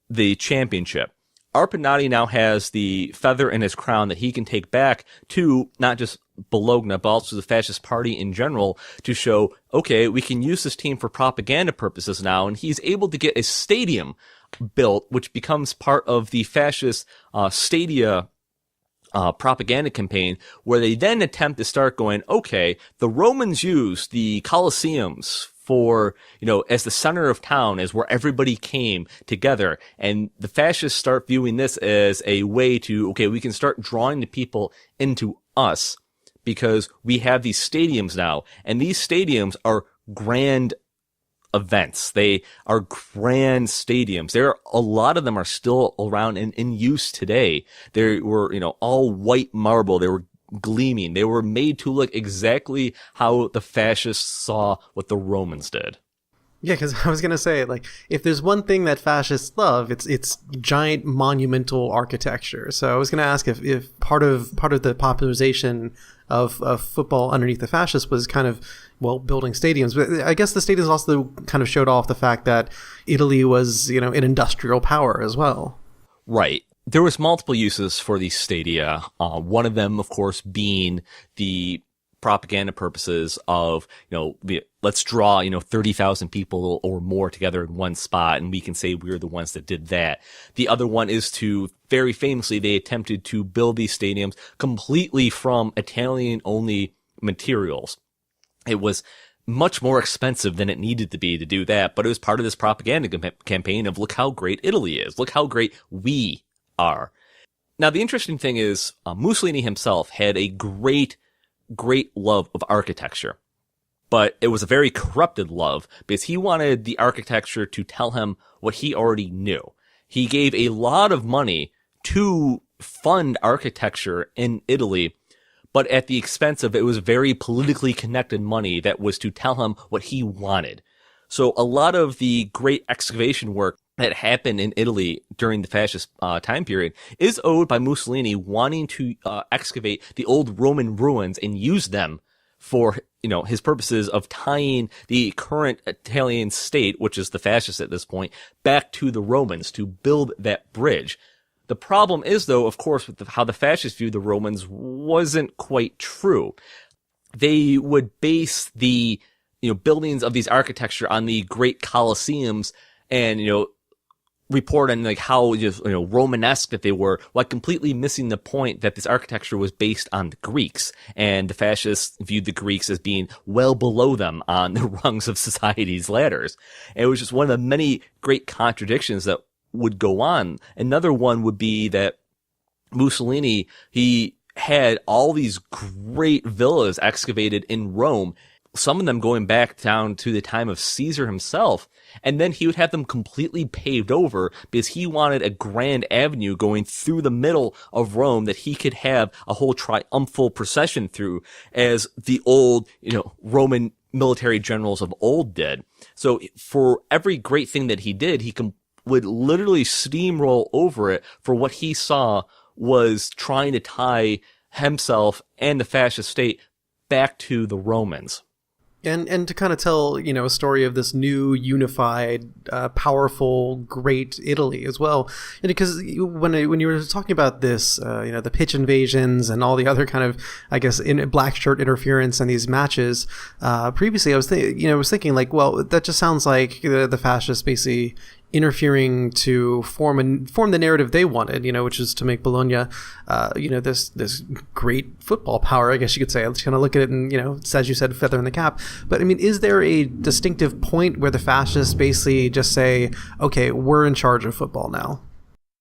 the championship. Arpanati now has the feather in his crown that he can take back to not just Bologna, but also the fascist party in general, to show, okay, we can use this team for propaganda purposes now, and he's able to get a stadium built, which becomes part of the fascist stadia propaganda campaign, where they then attempt to start going, okay, the Romans used the Colosseums for, as the center of town, as where everybody came together. And the fascists start viewing this as a way to, okay, we can start drawing the people into us because we have these stadiums now. And these stadiums are grand events. They are grand stadiums. A lot of them are still around and in use today. They were, all white marble. They were gleaming. They were made to look exactly how the fascists saw what the Romans did. Yeah, because I was going to say, if there's one thing that fascists love, it's giant monumental architecture. So I was going to ask if part of the popularization of football underneath the fascists was kind of, building stadiums. But I guess the stadiums also kind of showed off the fact that Italy was, an industrial power as well. Right. There was multiple uses for these stadia. One of them, of course, being the propaganda purposes of, let's draw, 30,000 people or more together in one spot, and we can say we're the ones that did that. The other one is to, very famously, they attempted to build these stadiums completely from Italian-only materials. It was much more expensive than it needed to be to do that, but it was part of this propaganda campaign of, look how great Italy is. Look how great we are. Now, the interesting thing is, Mussolini himself had a great love of architecture, but it was a very corrupted love because he wanted the architecture to tell him what he already knew. He gave a lot of money to fund architecture in Italy, but at the expense of, it was very politically connected money that was to tell him what he wanted. So a lot of the great excavation work that happened in Italy during the fascist time period is owed by Mussolini wanting to excavate the old Roman ruins and use them for, his purposes of tying the current Italian state, which is the fascists at this point, back to the Romans to build that bridge. The problem is, though, of course, with how the fascists viewed the Romans wasn't quite true. They would base the, buildings of these architecture on the great Colosseums and, report on how Romanesque that they were, while completely missing the point that this architecture was based on the Greeks, and the fascists viewed the Greeks as being well below them on the rungs of society's ladders. And it was just one of the many great contradictions that would go on. Another one would be that Mussolini, he had all these great villas excavated in Rome, some of them going back down to the time of Caesar himself. And then he would have them completely paved over because he wanted a grand avenue going through the middle of Rome that he could have a whole triumphal procession through, as the old, Roman military generals of old did. So for every great thing that he did, he would literally steamroll over it for what he saw was trying to tie himself and the fascist state back to the Romans. And to kind of tell, a story of this new, unified, powerful, great Italy as well. And because when you were talking about this, the pitch invasions and all the other kind of, I guess, in black shirt interference in these matches, previously I was thinking like, well, that just sounds like the fascists basically interfering to form the narrative they wanted, which is to make Bologna, this great football power, I guess you could say. Let's kind of look at it and, it's, as you said, feather in the cap. But I mean, is there a distinctive point where the fascists basically just say, okay, we're in charge of football now?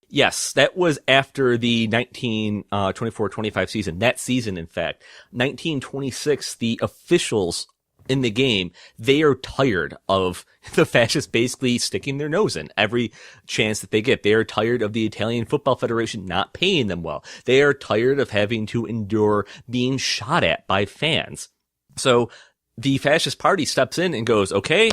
Yes, that was after the 1924-25 season. That season, in fact, 1926, the officials in the game, they are tired of the fascists basically sticking their nose in every chance that they get. They are tired of the Italian Football Federation not paying them well. They are tired of having to endure being shot at by fans. So the fascist party steps in and goes, okay,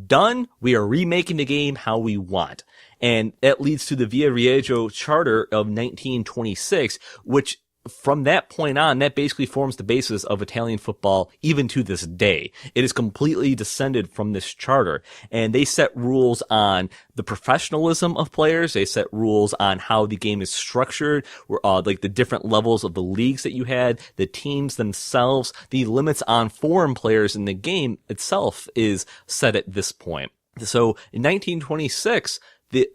done. We are remaking the game how we want. And that leads to the Via Reggio Charter of 1926, which from that point on, that basically forms the basis of Italian football even to this day. It is completely descended from this charter, and they set rules on the professionalism of players. They set rules on how the game is structured, like the different levels of the leagues that you had, the teams themselves, the limits on foreign players in the game itself is set at this point. So in 1926,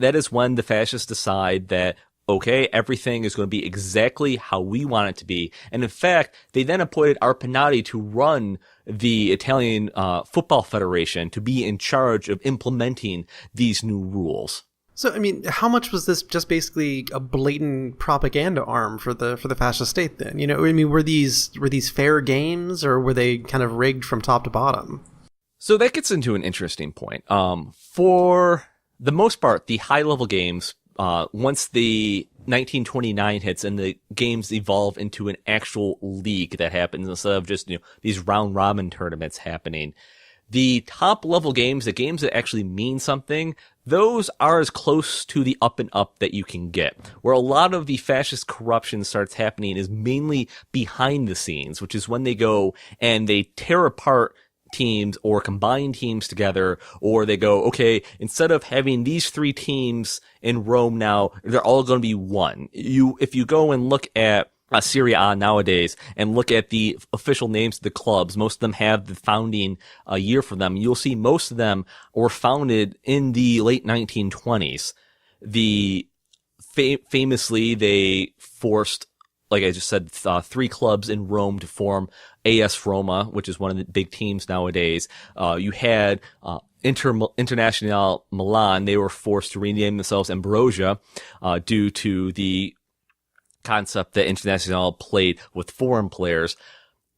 that is when the fascists decide that, okay, everything is going to be exactly how we want it to be. And in fact, they then appointed Arpinati to run the Italian Football Federation, to be in charge of implementing these new rules. So, I mean, how much was this just basically a blatant propaganda arm for the fascist state then? Were these fair games, or were they kind of rigged from top to bottom? So that gets into an interesting point. For the most part, the high-level games, once the 1929 hits and the games evolve into an actual league that happens instead of just, these round robin tournaments happening, the top level games, the games that actually mean something, those are as close to the up and up that you can get. Where a lot of the fascist corruption starts happening is mainly behind the scenes, which is when they go and they tear apart teams or combine teams together, or they go, okay, instead of having these three teams in Rome now, they're all going to be one. If you go and look at Serie A nowadays and look at the official names of the clubs, most of them have the founding year for them. You'll see most of them were founded in the late 1920s. Famously, they forced, like I just said, three clubs in Rome to form AS Roma, which is one of the big teams nowadays. You had Internazionale Milan. They were forced to rename themselves Ambrosia due to the concept that Internazionale played with foreign players.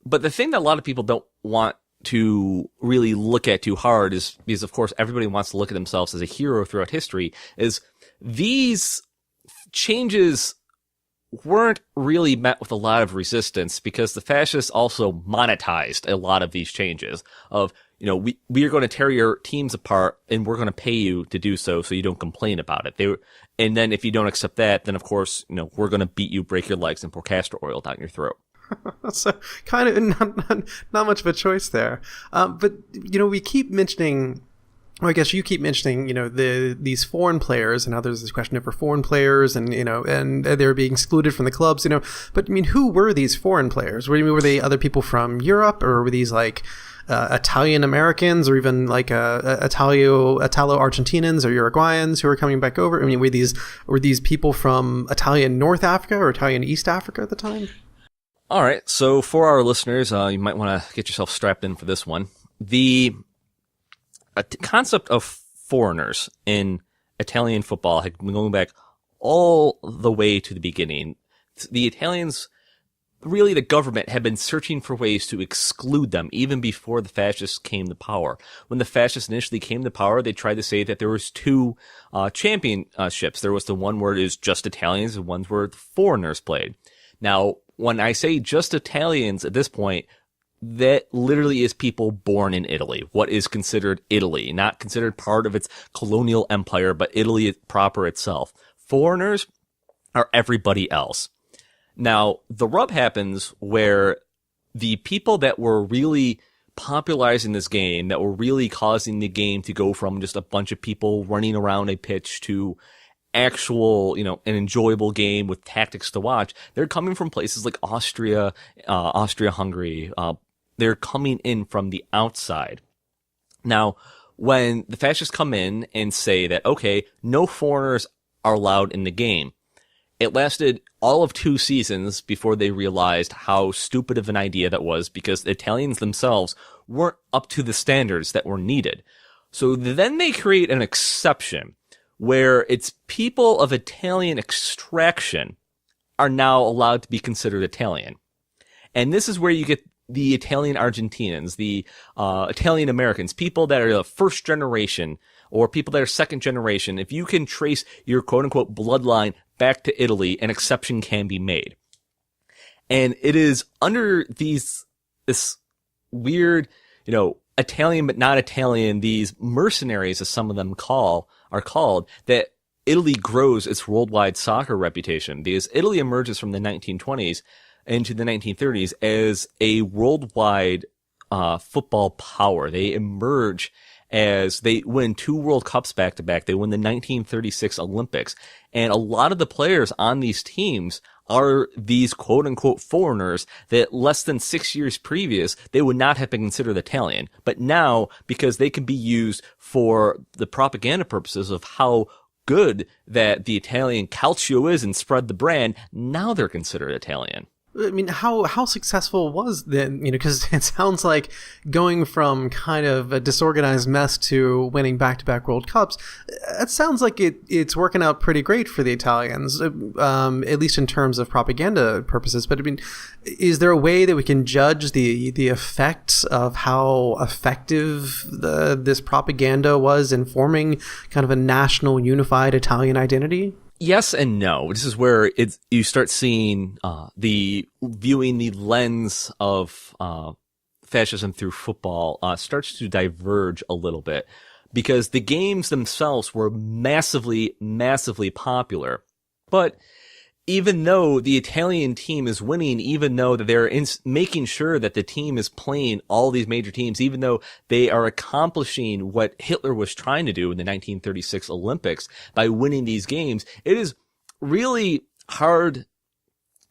But the thing that a lot of people don't want to really look at too hard is, because of course everybody wants to look at themselves as a hero throughout history, is these changes weren't really met with a lot of resistance, because the fascists also monetized a lot of these changes of, we are going to tear your teams apart and we're going to pay you to do so you don't complain about it. And then if you don't accept that, then of course, we're going to beat you, break your legs, and pour castor oil down your throat. So kind of not much of a choice there. But, we keep mentioning, well, I guess you keep mentioning, these foreign players, and now there's this question of for foreign players, and and they're being excluded from the clubs, But I mean, who were these foreign players? Were they other people from Europe, or were these like Italian Americans, or even like Italo Argentinians or Uruguayans who were coming back over? I mean, were these people from Italian North Africa or Italian East Africa at the time? All right, so for our listeners, you might want to get yourself strapped in for this one. The concept of foreigners in Italian football had been going back all the way to the beginning. The Italians really the government had been searching for ways to exclude them even before the fascists came to power. When the fascists initially came to power, they tried to say that there was two championships. There was the one where it was just Italians and one where the foreigners played. Now, when I say just Italians at this point, that literally is people born in Italy. What is considered Italy, not considered part of its colonial empire, but Italy proper itself. Foreigners are everybody else. Now, the rub happens where the people that were really popularizing this game, that were really causing the game to go from just a bunch of people running around a pitch to actual, an enjoyable game with tactics to watch, they're coming from places like Austria, Austria-Hungary. They're coming in from the outside. Now, when the fascists come in and say that, okay, no foreigners are allowed in the game, it lasted all of 2 seasons before they realized how stupid of an idea that was, because the Italians themselves weren't up to the standards that were needed. So then they create an exception where it's people of Italian extraction are now allowed to be considered Italian. And this is where you get the Italian Argentinians, the Italian Americans, people that are the first generation or people that are second generation. If you can trace your quote-unquote bloodline back to Italy, an exception can be made. And it is under this weird, Italian but not Italian, these mercenaries, as some of them are called, that Italy grows its worldwide soccer reputation, because Italy emerges from the 1920s into the 1930s as a worldwide football power. They emerge as they win 2 World Cups back to back. They win the 1936 Olympics. And a lot of the players on these teams are these quote unquote foreigners that less than 6 years previous, they would not have been considered Italian. But now, because they can be used for the propaganda purposes of how good that the Italian calcio is and spread the brand, now they're considered Italian. I mean, how successful was then, because it sounds like going from kind of a disorganized mess to winning back-to-back World Cups, it sounds like it's working out pretty great for the Italians, at least in terms of propaganda purposes. But I mean, is there a way that we can judge the effect of how effective this propaganda was in forming kind of a national unified Italian identity? Yes and no. This is where you start seeing viewing the lens of fascism through football starts to diverge a little bit, because the games themselves were massively, massively popular. But even though the Italian team is winning, even though that they're making sure that the team is playing all these major teams, even though they are accomplishing what Hitler was trying to do in the 1936 Olympics by winning these games, it is really hard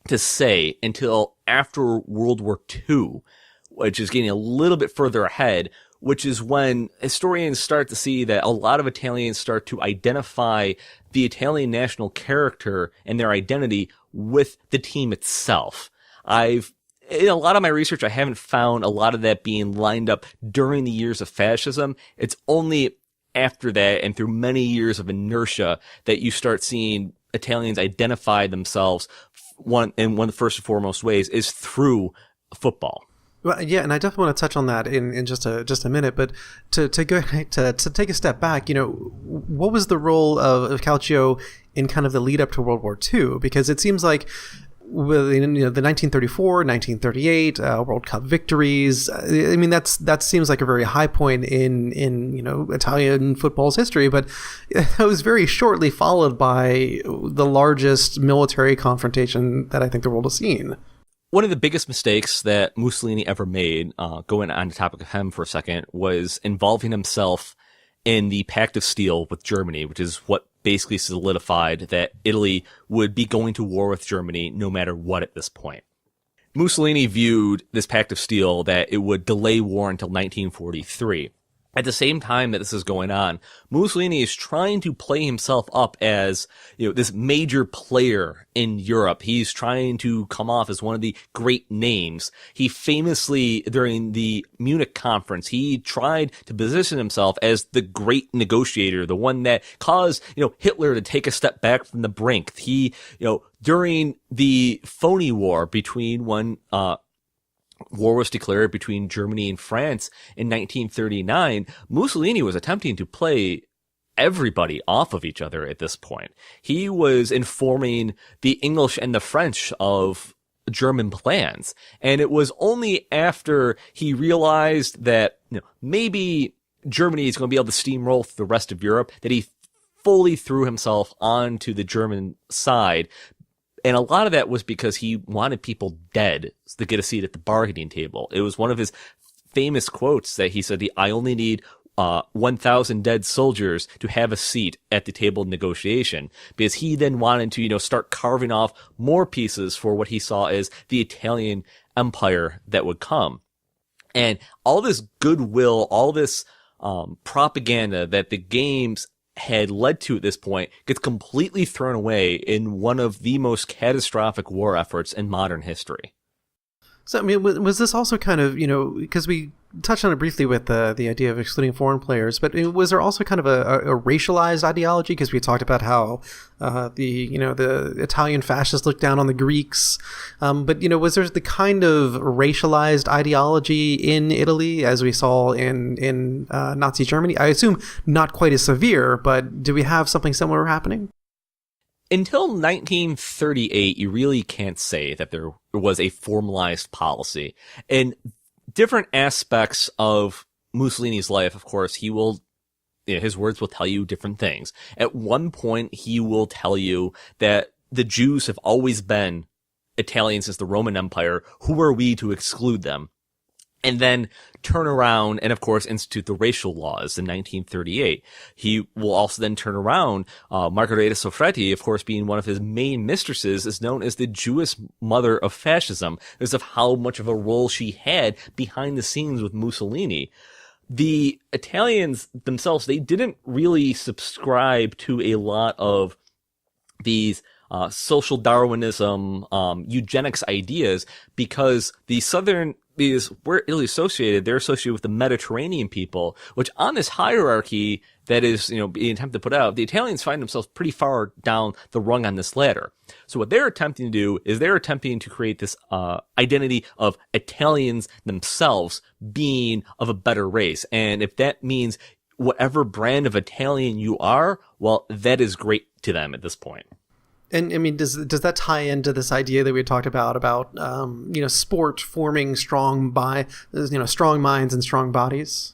to say until after World War II, which is getting a little bit further ahead, which is when historians start to see that a lot of Italians start to identify the Italian national character and their identity with the team itself. In a lot of my research, I haven't found a lot of that being lined up during the years of fascism. It's only after that and through many years of inertia that you start seeing Italians identify themselves. One of the first and foremost ways is through football. Well, yeah, and I definitely want to touch on that in just a minute. But to take a step back, what was the role of calcio in kind of the lead up to World War II? Because it seems like with the 1934, 1938 World Cup victories, I mean that seems like a very high point in Italian football's history. But it was very shortly followed by the largest military confrontation that I think the world has seen. One of the biggest mistakes that Mussolini ever made, going on the topic of him for a second, was involving himself in the Pact of Steel with Germany, which is what basically solidified that Italy would be going to war with Germany no matter what at this point. Mussolini viewed this Pact of Steel that it would delay war until 1943. At the same time that this is going on, Mussolini is trying to play himself up as, this major player in Europe. He's trying to come off as one of the great names. He famously, during the Munich conference, he tried to position himself as the great negotiator, the one that caused, Hitler to take a step back from the brink. He, during the phony war between war was declared between Germany and France in 1939, Mussolini was attempting to play everybody off of each other at this point. He was informing the English and the French of German plans. And it was only after he realized that maybe Germany is going to be able to steamroll through the rest of Europe that he fully threw himself onto the German side. And a lot of that was because he wanted people dead to get a seat at the bargaining table. It was one of his famous quotes that he said, I only need 1,000 dead soldiers to have a seat at the table of negotiation, because he then wanted to, start carving off more pieces for what he saw as the Italian empire that would come. And all this goodwill, all this propaganda that the games had led to at this point gets completely thrown away in one of the most catastrophic war efforts in modern history. So, I mean, was this also kind of, because we touched on it briefly with the idea of excluding foreign players, but was there also kind of a racialized ideology? Because we talked about how the Italian fascists looked down on the Greeks, but was there the kind of racialized ideology in Italy as we saw in Nazi Germany? I assume not quite as severe, but do we have something similar happening? Until 1938, you really can't say that there was a formalized policy. In different aspects of Mussolini's life, of course, he will, his words will tell you different things. At one point, he will tell you that the Jews have always been Italian since the Roman Empire. Who are we to exclude them? And then turn around and, of course, institute the racial laws in 1938. He will also then turn around. Margherita Sofretti, of course, being one of his main mistresses, is known as the Jewish mother of fascism, because of how much of a role she had behind the scenes with Mussolini. The Italians themselves, they didn't really subscribe to a lot of these social Darwinism, eugenics ideas, because where Italy associated, they're associated with the Mediterranean people, which on this hierarchy that is, being attempted to put out, the Italians find themselves pretty far down the rung on this ladder. So what they're attempting to do is they're attempting to create this identity of Italians themselves being of a better race. And if that means whatever brand of Italian you are, well, that is great to them at this point. And I mean, does that tie into this idea that we talked about sport forming strong minds and strong bodies?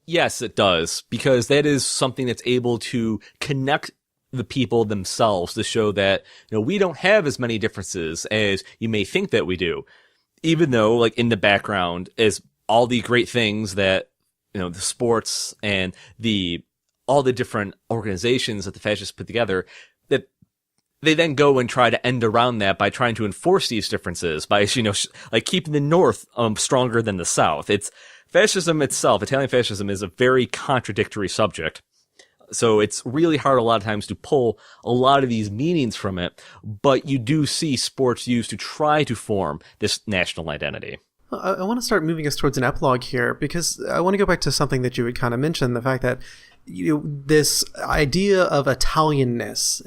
Yes, it does, because that is something that's able to connect the people themselves to show that we don't have as many differences as you may think that we do, even though in the background is all the great things that the sports and all the different organizations that the fascists put together, that they then go and try to end around that by trying to enforce these differences by, keeping the North stronger than the South. It's fascism itself. Italian fascism is a very contradictory subject. So it's really hard a lot of times to pull a lot of these meanings from it. But you do see sports used to try to form this national identity. I want to start moving us towards an epilogue here, because I want to go back to something that you had kind of mentioned, the fact that this idea of Italianness,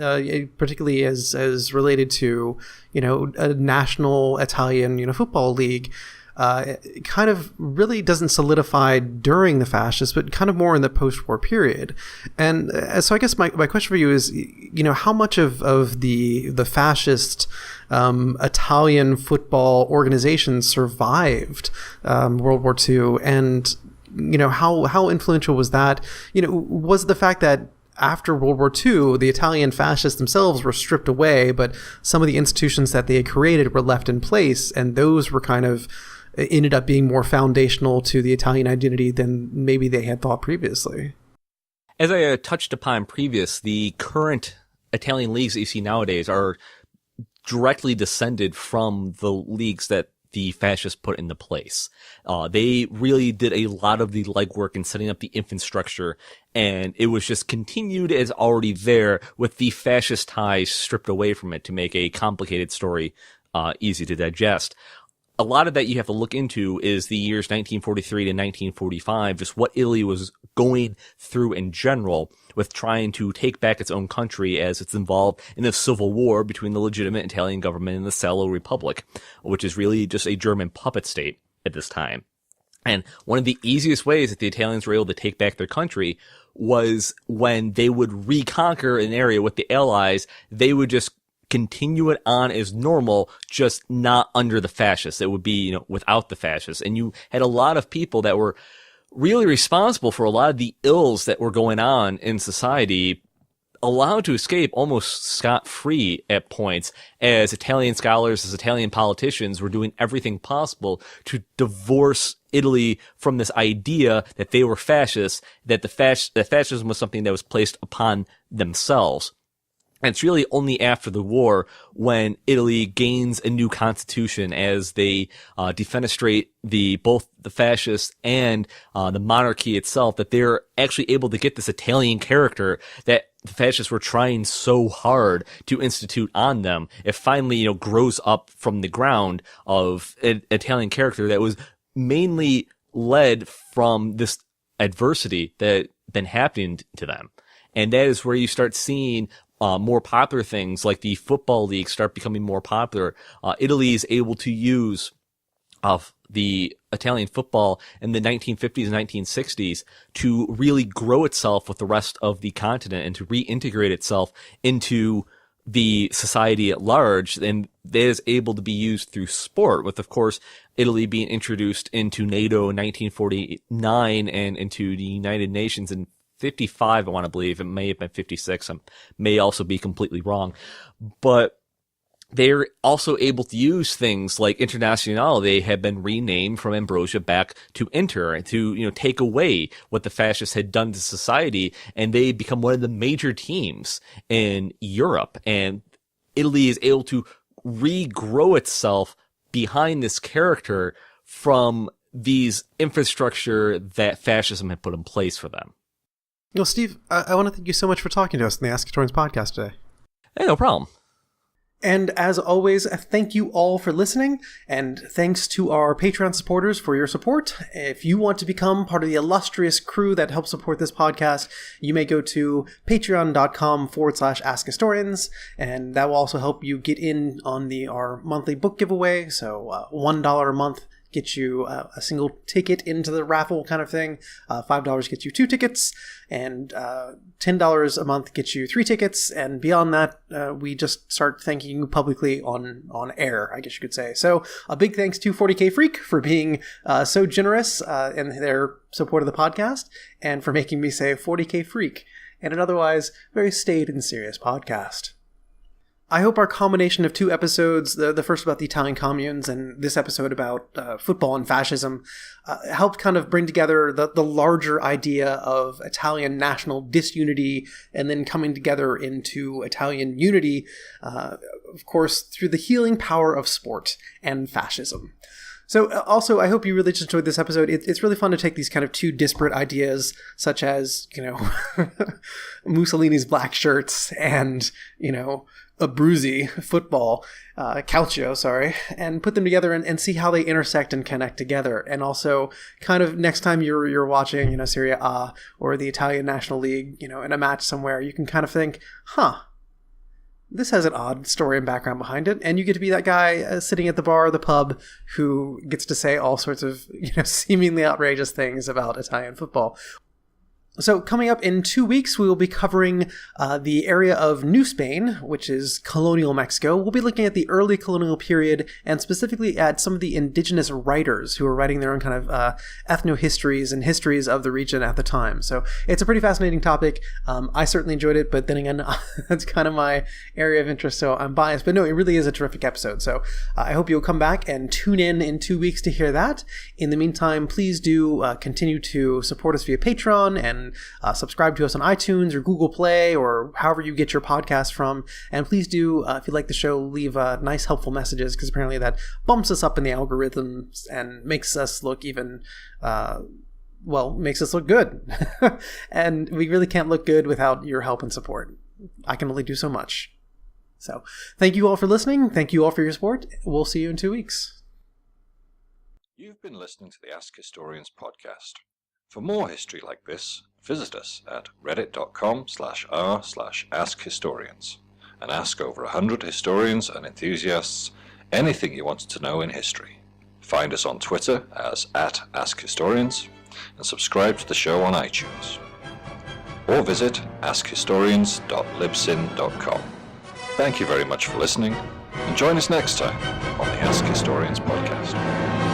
particularly as related to a national Italian football league, kind of really doesn't solidify during the fascists, but kind of more in the post-war period. And so I guess my question for you is, how much of the fascist Italian football organization survived World War II, and how influential was that? Was the fact that after World War II, the Italian fascists themselves were stripped away, but some of the institutions that they had created were left in place, and those were kind of ended up being more foundational to the Italian identity than maybe they had thought previously. As I touched upon previous, the current Italian leagues that you see nowadays are directly descended from the leagues that the fascists put into place. They really did a lot of the legwork in setting up the infrastructure, and it was just continued as already there with the fascist ties stripped away from it to make a complicated story easy to digest. A lot of that you have to look into is the years 1943 to 1945, just what Italy was going through in general with trying to take back its own country as it's involved in a civil war between the legitimate Italian government and the Salo Republic, which is really just a German puppet state at this time. And one of the easiest ways that the Italians were able to take back their country was when they would reconquer an area with the Allies, they would just continue it on as normal, just not under the fascists. It would be, without the fascists. And you had a lot of people that were really responsible for a lot of the ills that were going on in society, allowed to escape almost scot-free at points, as Italian scholars, as Italian politicians were doing everything possible to divorce Italy from this idea that they were fascists, that that fascism was something that was placed upon themselves. And it's really only after the war when Italy gains a new constitution, as they defenestrate both the fascists and the monarchy itself, that they're actually able to get this Italian character that the fascists were trying so hard to institute on them. It finally, grows up from the ground of an Italian character that was mainly led from this adversity that had been happening to them. And that is where you start seeing more popular things like the football league start becoming more popular. Italy is able to use the Italian football in the 1950s and 1960s to really grow itself with the rest of the continent and to reintegrate itself into the society at large. And that is able to be used through sport, with, of course, Italy being introduced into NATO in 1949 and into the United Nations in 55, I want to believe. It may have been 56. I may also be completely wrong. But they're also able to use things like Internazionale. They have been renamed from Ambrosia back to Inter to, take away what the fascists had done to society. And they become one of the major teams in Europe. And Italy is able to regrow itself behind this character from these infrastructure that fascism had put in place for them. Well, Steve, I want to thank you so much for talking to us in the AskHistorians podcast today. Hey, no problem. And as always, thank you all for listening, and thanks to our Patreon supporters for your support. If you want to become part of the illustrious crew that helps support this podcast, you may go to patreon.com/AskHistorians, and that will also help you get in on our monthly book giveaway. So $1 a month gets you a single ticket into the raffle kind of thing. $5 gets you 2 tickets, and $10 a month gets you 3 tickets. And beyond that, we just start thanking you publicly on air, I guess you could say. So a big thanks to 40K Freak for being so generous in their support of the podcast, and for making me say 40K Freak in an otherwise very staid and serious podcast. I hope our combination of 2 episodes, the first about the Italian communes and this episode about football and fascism, helped kind of bring together the larger idea of Italian national disunity and then coming together into Italian unity, of course, through the healing power of sport and fascism. So also, I hope you really just enjoyed this episode. It's really fun to take these kind of 2 disparate ideas, such as, Mussolini's black shirts and, Abruzzi football, calcio, and put them together and see how they intersect and connect together. And also, kind of next time you're watching, Serie A or the Italian National League, in a match somewhere, you can kind of think, this has an odd story and background behind it. And you get to be that guy sitting at the bar or the pub who gets to say all sorts of, seemingly outrageous things about Italian football. So coming up in 2 weeks, we will be covering the area of New Spain, which is colonial Mexico. We'll be looking at the early colonial period and specifically at some of the indigenous writers who were writing their own kind of ethno-histories and histories of the region at the time. So it's a pretty fascinating topic. I certainly enjoyed it, but then again, that's kind of my area of interest, so I'm biased. But no, it really is a terrific episode. So I hope you'll come back and tune in 2 weeks to hear that. In the meantime, please do continue to support us via Patreon and and subscribe to us on iTunes or Google Play or however you get your podcast from. And please do, if you like the show, leave nice, helpful messages, because apparently that bumps us up in the algorithms and makes us look even, makes us look good. And we really can't look good without your help and support. I can only do so much. So thank you all for listening. Thank you all for your support. We'll see you in 2 weeks. You've been listening to the Ask Historians podcast. For more history like this, visit us at reddit.com/r/AskHistorians and ask over 100 historians and enthusiasts anything you want to know in history. Find us on Twitter as @AskHistorians and subscribe to the show on iTunes. Or visit askhistorians.libsyn.com. Thank you very much for listening, and join us next time on the Ask Historians podcast.